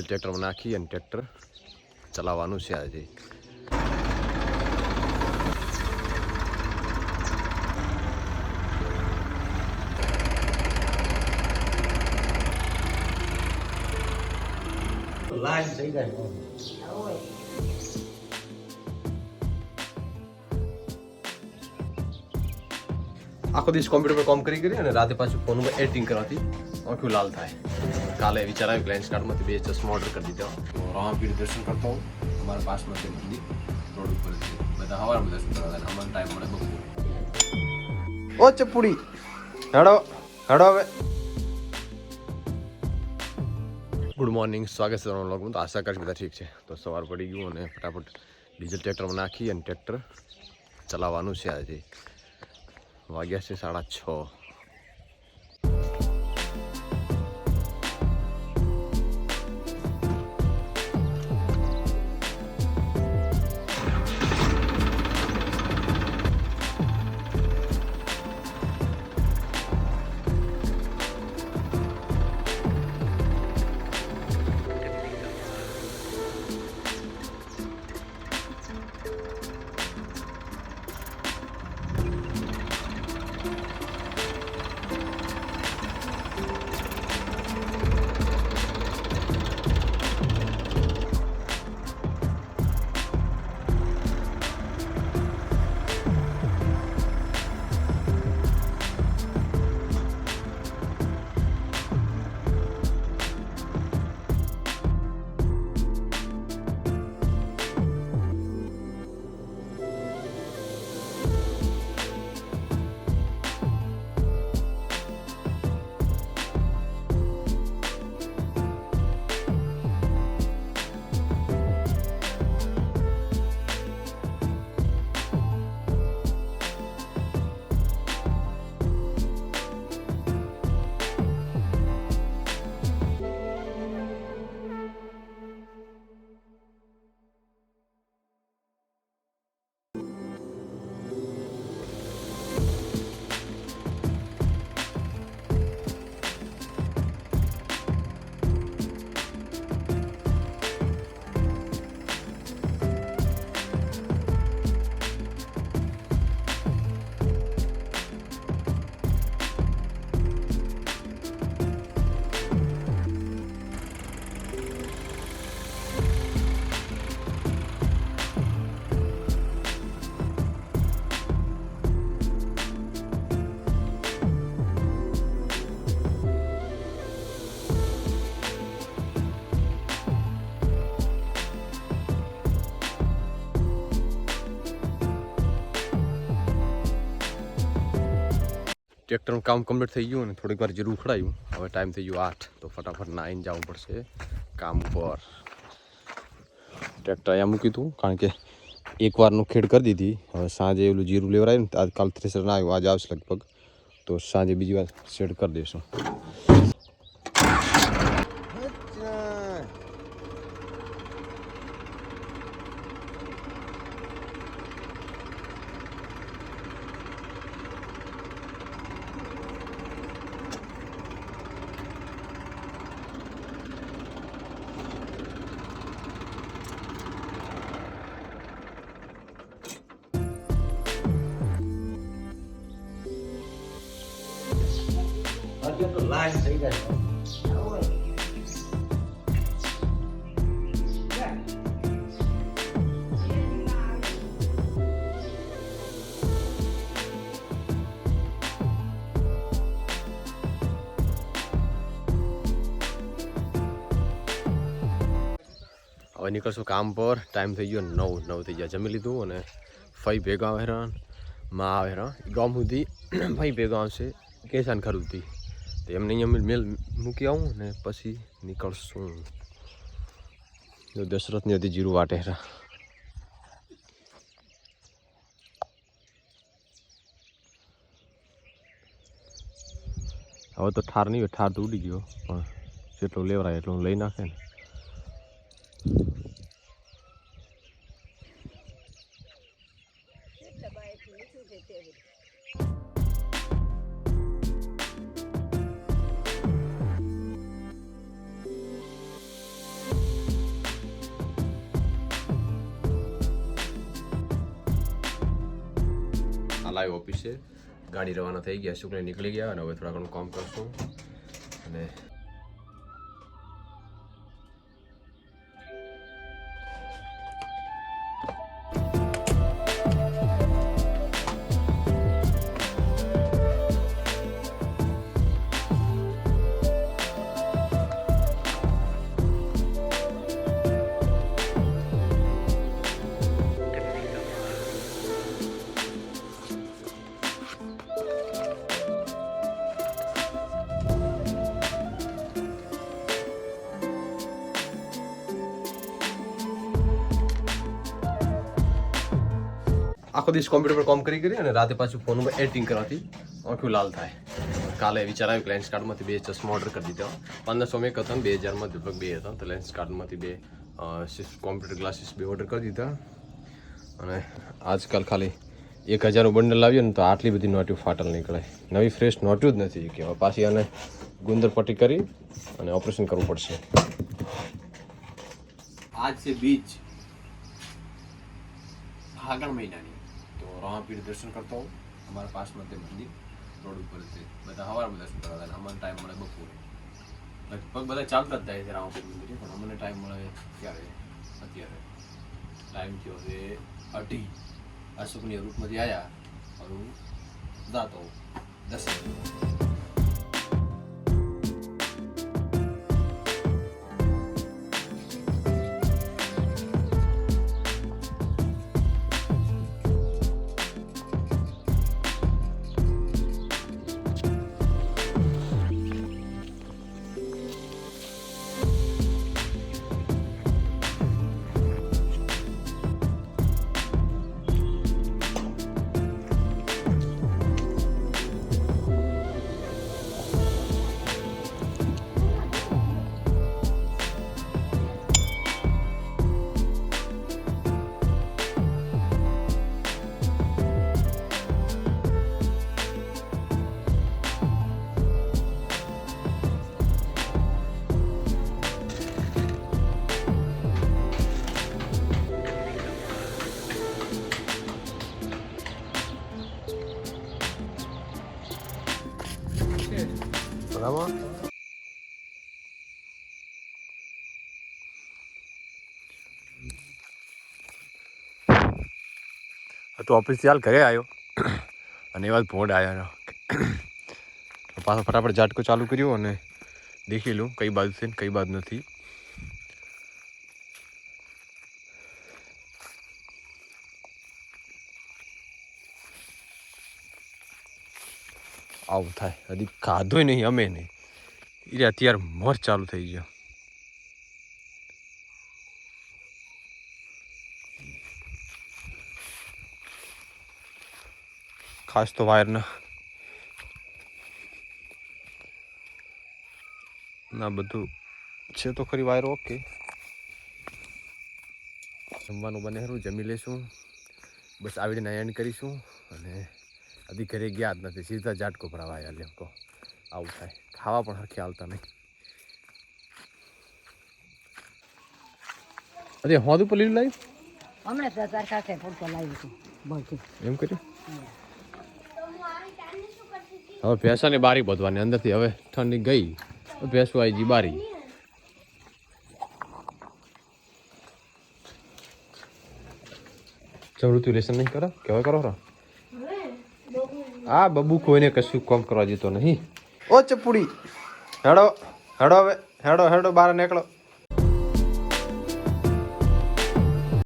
ટ્રેક્ટરમાં નાખી અને ટ્રેક્ટર ચલાવવાનું છે આજે. લાઈન થઈ જાય. આખો દિવસ કોમ્પ્યુટર પર કામ કરી અને રાતે પાછું ફોનમાં એડિટિંગ કરવાથી આંખું લાલ થાય. કાલે વિચાર આવ્યો લેન્સ કાર્ડમાંથી 2 ચશ્મા ઓર્ડર કરી દીધા. રામાપીર દર્શન કરતા હું અમારા પાસમાં છે મંદિર રોડ ઉપર છે. બધા સવારમાં દર્શન કરવા જાય. અમને ટાઈમ મળે બહુ. ઓ ચપુડી હેડો હવે. ગુડ મોર્નિંગ, સ્વાગત છે તમારા વ્લોગમાં. તો આશા કરીશ બધા ઠીક છે. તો સવાર પડી ગયું અને ફટાફટ ડીઝલ ટ્રેક્ટરમાં નાખી અને ટ્રેક્ટર ચલાવવાનું છે આજે. વાગ્યા છે 6:30. ટ્રેક્ટરનું કામ કમ્પ્લીટ થઈ ગયું અને થોડીક વાર જીરું ઉખડાયું. હવે ટાઈમ થઈ ગયો 8. તો ફટાફટ નાઈને જવું પડશે કામ ઉપર. ટ્રેક્ટર અહીંયા મૂકી હતું કારણ કે એકવારનું ખેડ કરી દીધી. હવે સાંજે એલું જીરું લેવરાયું ને આજકાલ થ્રેસર ના આવ્યું, આજે આવશે લગભગ. તો સાંજે બીજી વાર શેડ કરી દઈશું. તો લાઈન થઈ જાય. હવે નીકળશું કામ પર. ટાઈમ થઈ ગયો 9 થઈ ગયા. જમી લીધું અને ફઈ ભેગા આવે હેરાન માં આવે હેરાન ગામ સુધી. ફઈ ભેગા આવશે કેસાન ખરુદતી. તો એમને અહીંયા મેલ મૂકી આવું ને પછી નીકળશું. દશરથની હતી જીરું વાટે હેરા. હવે તો ઠાર નહીં હોય, ઠાર તો ઉડી ગયો, પણ જેટલું લેવરાય એટલું લઈ નાખે ને. લાઈવ ઓફિસે ગાડી રવાના થઈ ગયા, શુક્લ નીકળી ગયા અને હવે થોડા ઘણું કામ કરશું. અને આખો દિવસ કોમ્પ્યુટર પર કામ કરી અને રાતે પાછું ફોનમાં એડિટિંગ કરવાથી આંખું લાલ થાય. કાલે વિચાર આવ્યો કે લેન્સ કાર્ડમાંથી 2 ચશ્મા ઓર્ડર કરી દીધા. 1500 એક હતા, 2000 માં લગભગ 2 હતા. તો લેન્સ કાર્ડમાંથી 2 કોમ્પ્યુટર ગ્લાસીસ 2 ઓર્ડર કરી દીધા. અને આજકાલ ખાલી 1000નું બંડલ લાવ્યો ને તો આટલી બધી નોટ્યું ફાટલ નીકળે. નવી ફ્રેશ નોટ્યું જ નથી કે પાછી આને ગુંદર પટ્ટી કરી અને ઓપરેશન કરવું પડશે. આજ છે બીચ फागण महीनानी. तो रामापीर दर्शन करता हूँ. हमारे पास में मंदिर रोड ऊपर से બધા સવારમાં દર્શન કરવા જાય. અમને ટાઈમ મળે બપોરે, લગભગ બધા ચાલતા જ જાય છે રામાપીર મંદિરે, પણ અમને ટાઈમ મળે ક્યારે? અત્યારે ટાઈમ થયો છે 8. અશોકની રૂટમાંથી આવ્યા હું જાતો દર્શન. બરાબર. તો ઓફિસથી હાલ ઘરે આવ્યો અને એ વાત ભોંડ આવ્યા. પાછો ફટાફટ ઝાટકો ચાલુ કર્યો અને દેખી લઉં કઈ બાજુ છે ને કઈ બાજુ નથી. આવું થાય. હજી ખાધોય નહીં અમે નહીં. એ અત્યારે મોર ચાલુ થઈ ગયો. ખાસ તો વાયરના ના બધું છે તો ખરી વાયર ઓકે. જમવાનું બને સારું જમી લઈશું. બસ આવીને એન્ડ કરીશું. અને હજી ઘરે ગયા જ નથી, સીધા ઝાટકો ભરાવા આવ્યા લોકો. આવું થાય. ખાવા પણ હરખી આવતા નહીં. અરે હોદ ઉપર લીલું લાવ્યું હમણાં સરકાર સાથે ફોટો લાવ્યું હતું બસ એમ કર્યું. હવે ભેંસાની બારી બોધવાની અંદરથી. હવે ઠંડી ગઈ, ભેંસો આવી ગઈ બારી. સમૃદ્ધિ લેસન નહીં કરો કેવા કરો રા. આ બબુ કોઈને કશું કામ કરવા જતો નહીં. ઓ ચપુડી હેડો હેડો હવે હેડો હેડો બહાર નીકળો.